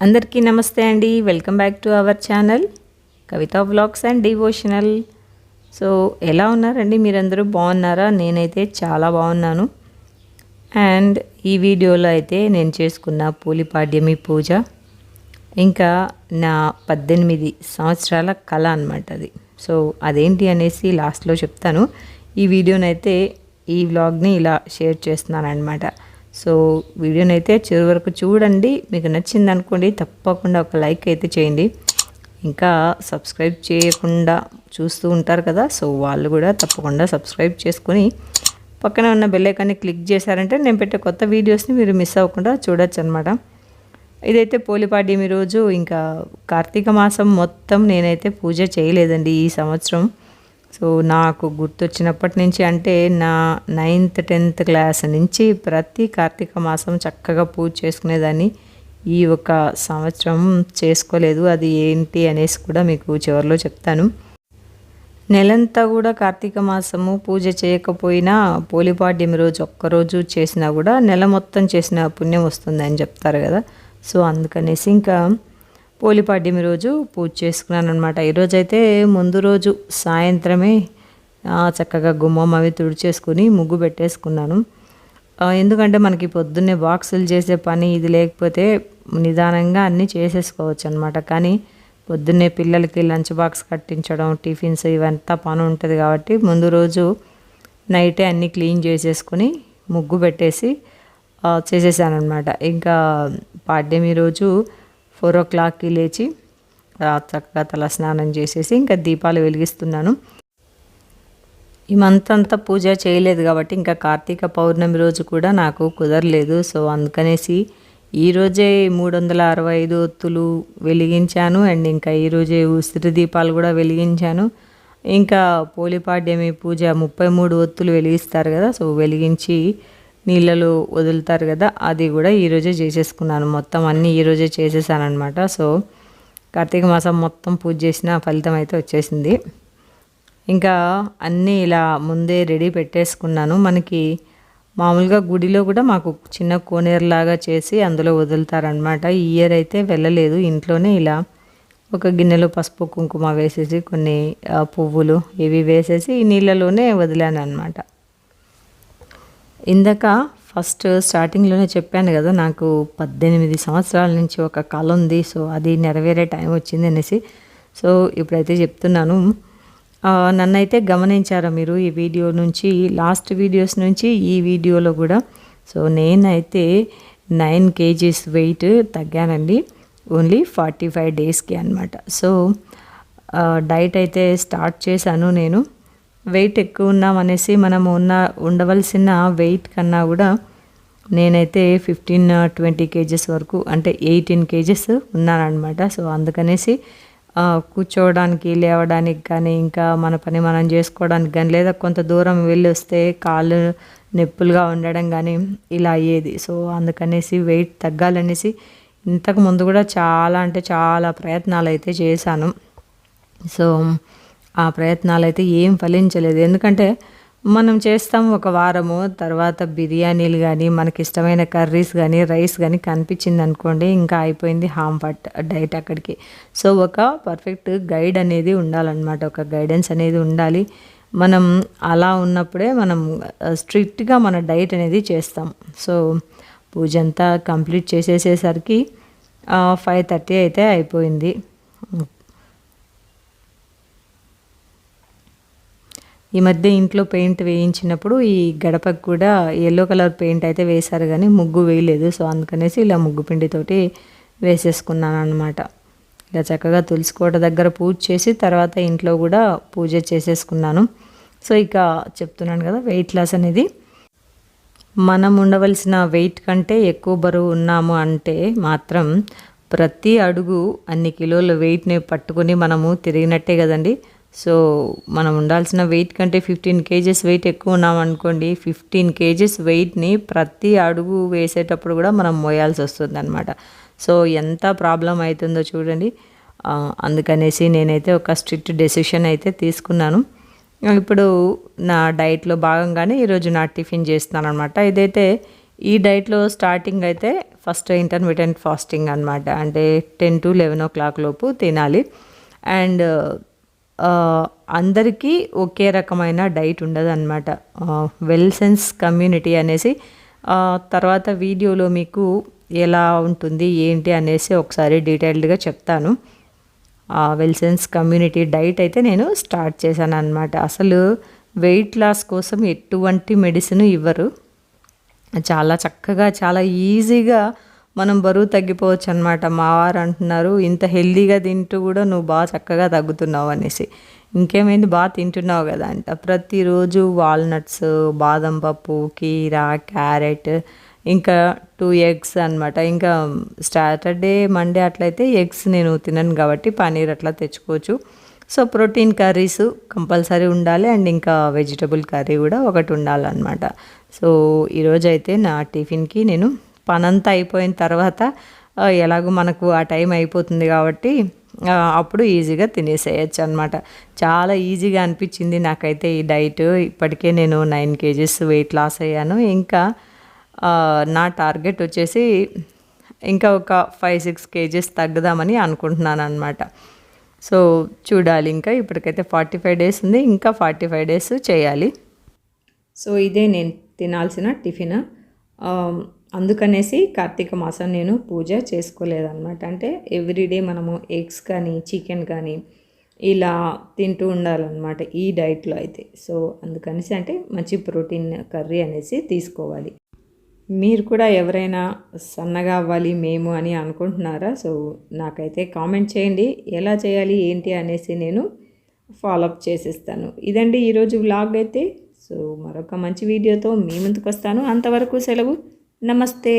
అందరికీ నమస్తే అండి. Welcome back to our channel Kavitha vlogs and devotional. So ఎలా ఉన్నారండి మీరందరూ? బాగున్నారా? నేనైతే చాలా బాగున్నాను. అండ్ ఈ వీడియోలో అయితే నేను చేసుకున్న పూలిపాడ్యమి పూజ, ఇంకా నా 18 సంవత్సరాల కళ అనమాట అది. సో అదేంటి అనేసి లాస్ట్లో చెప్తాను. ఈ వీడియోనైతే ఈ వ్లాగ్ని ఇలా షేర్ చేస్తున్నాను అనమాట. సో వీడియోనైతే చివరి వరకు చూడండి. మీకు నచ్చింది అనుకోండి, తప్పకుండా ఒక లైక్ అయితే చేయండి. ఇంకా సబ్స్క్రైబ్ చేయకుండా చూస్తూ ఉంటారు కదా, సో వాళ్ళు కూడా తప్పకుండా సబ్స్క్రైబ్ చేసుకొని పక్కన ఉన్న బెల్ ఐకాన్ని క్లిక్ చేశారంటే నేను పెట్టే కొత్త వీడియోస్ని మీరు మిస్ అవ్వకుండా చూడొచ్చు అనమాట. ఇదైతే పోలిపాడ్యమి రోజు. ఇంకా కార్తీక మాసం మొత్తం నేనైతే పూజ చేయలేదండి ఈ సంవత్సరం. సో నాకు గుర్తొచ్చినప్పటి నుంచి, అంటే నా 9th 10th క్లాస్ నుంచి ప్రతి కార్తీక మాసం చక్కగా పూజ చేసుకునేదాన్ని. ఈ ఒక సంవత్సరం చేసుకోలేదు. అది ఏంటి అనేసి కూడా మీకు చివరిలో చెప్తాను. నెలంతా కూడా కార్తీక మాసము పూజ చేయకపోయినా పోలిపాడ్యమి రోజు ఒక్కరోజు చేసినా కూడా నెల మొత్తం చేసిన పుణ్యం వస్తుందని చెప్తారు కదా. సో అందుకనేసి ఇంకా పోలిపాడ్యమి రోజు పూజ చేసుకున్నాను అనమాట. ఈరోజైతే ముందు రోజు సాయంత్రమే చక్కగా గుమ్మం అవి తుడిచేసుకుని ముగ్గు పెట్టేసుకున్నాను. ఎందుకంటే మనకి పొద్దున్నే బాక్సులు చేసే పని ఇది లేకపోతే నిదానంగా అన్నీ చేసేసుకోవచ్చు అనమాట. కానీ పొద్దున్నే పిల్లలకి లంచ్ బాక్స్ కట్టించడం, టిఫిన్స్ ఇవంతా పని ఉంటుంది కాబట్టి ముందు రోజు నైటే అన్నీ క్లీన్ చేసేసుకొని ముగ్గు పెట్టేసి చేసేసాను అనమాట. ఇంకా పాడ్యమి రోజు 4 o'clockకి లేచి చక్కగా తల స్నానం చేసేసి ఇంకా దీపాలు వెలిగిస్తున్నాను. ఈ మంత్ అంతా పూజ చేయలేదు కాబట్టి ఇంకా కార్తీక పౌర్ణమి రోజు కూడా నాకు కుదరలేదు. సో అందుకనేసి ఈరోజే 365 ఒత్తులు వెలిగించాను. అండ్ ఇంకా ఈరోజే ఉసిరి దీపాలు కూడా వెలిగించాను. ఇంకా పోలిపాడ్యమి పూజ 33 ఒత్తులు వెలిగిస్తారు కదా, సో వెలిగించి నీళ్ళలో వదులుతారు కదా, అది కూడా ఈరోజే చేసేసుకున్నాను. మొత్తం అన్నీ ఈరోజే చేసేసాను అనమాట. సో కార్తీక మాసం మొత్తం పూజ చేసిన ఫలితం అయితే వచ్చేసింది. ఇంకా అన్నీ ఇలా ముందే రెడీ పెట్టేసుకున్నాను. మనకి మామూలుగా గుడిలో కూడా మాకు చిన్న కోనేరులాగా చేసి అందులో వదులుతారనమాట. ఈ ఇయర్ అయితే వెళ్ళలేదు. ఇంట్లోనే ఇలా ఒక గిన్నెలో పసుపు కుంకుమ వేసేసి కొన్ని పువ్వులు ఇవి వేసేసి ఈ నీళ్ళలోనే వదిలాను అనమాట. ఇందాక ఫస్ట్ స్టార్టింగ్లోనే చెప్పాను కదా, నాకు 18 సంవత్సరాల నుంచి ఒక కళ ఉంది. సో అది నెరవేరే టైం వచ్చింది అనేసి. సో ఇప్పుడైతే చెప్తున్నాను. నన్నైతే గమనించారా మీరు ఈ వీడియో నుంచి, లాస్ట్ వీడియోస్ నుంచి ఈ వీడియోలో కూడా. సో నేనైతే 9 kgs వెయిట్ తగ్గానండి, ఓన్లీ 45 డేస్కి అనమాట. సో డైట్ అయితే స్టార్ట్ చేశాను నేను. వెయిట్ ఎక్కువ ఉన్నామనేసి మనము ఉండవలసిన వెయిట్ కన్నా కూడా నేనైతే 15-20 kgs వరకు, అంటే 18 kgs ఉన్నానమాట. సో అందుకనేసి కూర్చోవడానికి లేవడానికి కానీ ఇంకా మన పని మనం చేసుకోవడానికి కానీ, లేదా కొంత దూరం వెళ్ళి వస్తే కాళ్ళు నొప్పులుగా ఉండడం కానీ ఇలా అయ్యేది. సో అందుకనేసి వెయిట్ తగ్గాలనేసి ఇంతకు ముందు కూడా చాలా అంటే చాలా ప్రయత్నాలు అయితే చేశాను. సో ఆ ప్రయత్నాలు అయితే ఏం ఫలించలేదు. ఎందుకంటే మనం చేస్తాం ఒక వారము, తర్వాత బిర్యానీలు కానీ మనకి ఇష్టమైన కర్రీస్ కానీ రైస్ కానీ కనిపించింది అనుకోండి, ఇంకా అయిపోయింది హాంఫర్ట్ డైట్ అక్కడికి. సో ఒక పర్ఫెక్ట్ గైడ్ అనేది ఉండాలన్నమాట, ఒక గైడెన్స్ అనేది ఉండాలి. మనం అలా ఉన్నప్పుడే మనం స్ట్రిక్ట్గా మన డైట్ అనేది చేస్తాం. సో పూజ అంతా కంప్లీట్ చేసేసేసరికి 5:30 అయితే అయిపోయింది. ఈ మధ్య ఇంట్లో పెయింట్ వేయించినప్పుడు ఈ గడపకు కూడా ఎల్లో కలర్ పెయింట్ అయితే వేశారు కానీ ముగ్గు వేయలేదు. సో అందుకనేసి ఇలా ముగ్గు పిండితోటి వేసేసుకున్నాను అనమాట. ఇలా చక్కగా తులసి కోట దగ్గర పూజ చేసి తర్వాత ఇంట్లో కూడా పూజ చేసేసుకున్నాను. సో ఇక చెప్తున్నాను కదా, వెయిట్ లాస్ అనేది మనం ఉండవలసిన వెయిట్ కంటే ఎక్కువ బరువు ఉన్నాము అంటే మాత్రం ప్రతి అడుగు అన్ని కిలోల వెయిట్ని పట్టుకొని మనము తిరిగినట్టే కదండి. సో మనం ఉండాల్సిన వెయిట్ కంటే 15 kgs వెయిట్ ఎక్కువ ఉన్నాం అనుకోండి, 15 kgs వెయిట్ని ప్రతి అడుగు వేసేటప్పుడు కూడా మనం మోయాల్సి వస్తుంది అనమాట. సో ఎంత ప్రాబ్లం అవుతుందో చూడండి. అందుకనేసి నేనైతే ఒక స్ట్రిక్ట్ డెసిషన్ అయితే తీసుకున్నాను. ఇప్పుడు నా డైట్లో భాగంగానే ఈరోజు నా టిఫిన్ చేస్తున్నాను అనమాట. ఇదైతే ఈ డైట్‌లో స్టార్టింగ్ అయితే ఫస్ట్ ఇంటర్మిటెంట్ ఫాస్టింగ్ అనమాట. అంటే 10 to 11 లోపు తినాలి. అండ్ అందరికీ ఒకే రకమైన డైట్ ఉండదనమాట. వెల్ సెన్స్ కమ్యూనిటీ అనేసి తర్వాత వీడియోలో మీకు ఎలా ఉంటుంది ఏంటి అనేసి ఒకసారి డీటెయిల్డ్‌గా చెప్తాను. వెల్ సెన్స్ కమ్యూనిటీ డైట్ అయితే నేను స్టార్ట్ చేశాననమాట. అసలు వెయిట్ లాస్ కోసం ఎటువంటి మెడిసిన్ ఇవ్వరు. చాలా చక్కగా చాలా ఈజీగా మనం బరువు తగ్గిపోవచ్చు అనమాట. మా వారు అంటున్నారు, ఇంత హెల్తీగా తింటూ కూడా నువ్వు బాగా చక్కగా తగ్గుతున్నావు అనేసి. ఇంకేమైంది, బాగా తింటున్నావు కదా అంట. ప్రతిరోజు వాల్నట్స్, బాదం పప్పు, కీరా, క్యారెట్, ఇంకా 2 ఎగ్స్ అనమాట. ఇంకా సాటర్డే మండే అట్లయితే ఎగ్స్ నేను తినను కాబట్టి పన్నీర్ అట్లా తెచ్చుకోవచ్చు. సో ప్రోటీన్ కర్రీస్ కంపల్సరీ ఉండాలి. అండ్ ఇంకా వెజిటబుల్ కర్రీ కూడా ఒకటి ఉండాలన్నమాట. సో ఈరోజైతే నా టిఫిన్కి నేను పనంతా అయిపోయిన తర్వాత ఎలాగో మనకు ఆ టైం అయిపోతుంది కాబట్టి అప్పుడు ఈజీగా తినేసేయచ్చు అనమాట. చాలా ఈజీగా అనిపించింది నాకైతే ఈ డైట్. ఇప్పటికే నేను 9 kgs వెయిట్ లాస్ అయ్యాను. ఇంకా నా టార్గెట్ వచ్చేసి ఇంకా ఒక 5-6 kgs తగ్గుదామని అనుకుంటున్నాను అనమాట. సో చూడాలి, ఇంకా ఇప్పటికైతే 45 days ఉంది, ఇంకా 45 days చేయాలి. సో ఇదే నేను తినాల్సిన టిఫిన్. అందుకనేసి కార్తీక మాసం నేను పూజ చేసుకోలేదన్నమాట. అంటే ఎవ్రీడే మనము ఎగ్స్ కానీ చికెన్ కానీ ఇలా తింటూ ఉండాలన్నమాట ఈ డైట్లో అయితే. సో అందుకనేసి అంటే మంచి ప్రోటీన్ కర్రీ అనేసి తీసుకోవాలి. మీరు కూడా ఎవరైనా సన్నగా అవ్వాలి మేము అని అనుకుంటున్నారా? సో నాకైతే కామెంట్ చేయండి, ఎలా చేయాలి ఏంటి అనేసి నేను ఫాలోఅప్ చేసేస్తాను. ఇదండి ఈరోజు వ్లాగ్ అయితే. సో మరొక మంచి వీడియోతో మీ ముందుకు వస్తాను. అంతవరకు సెలవు. నమస్తే.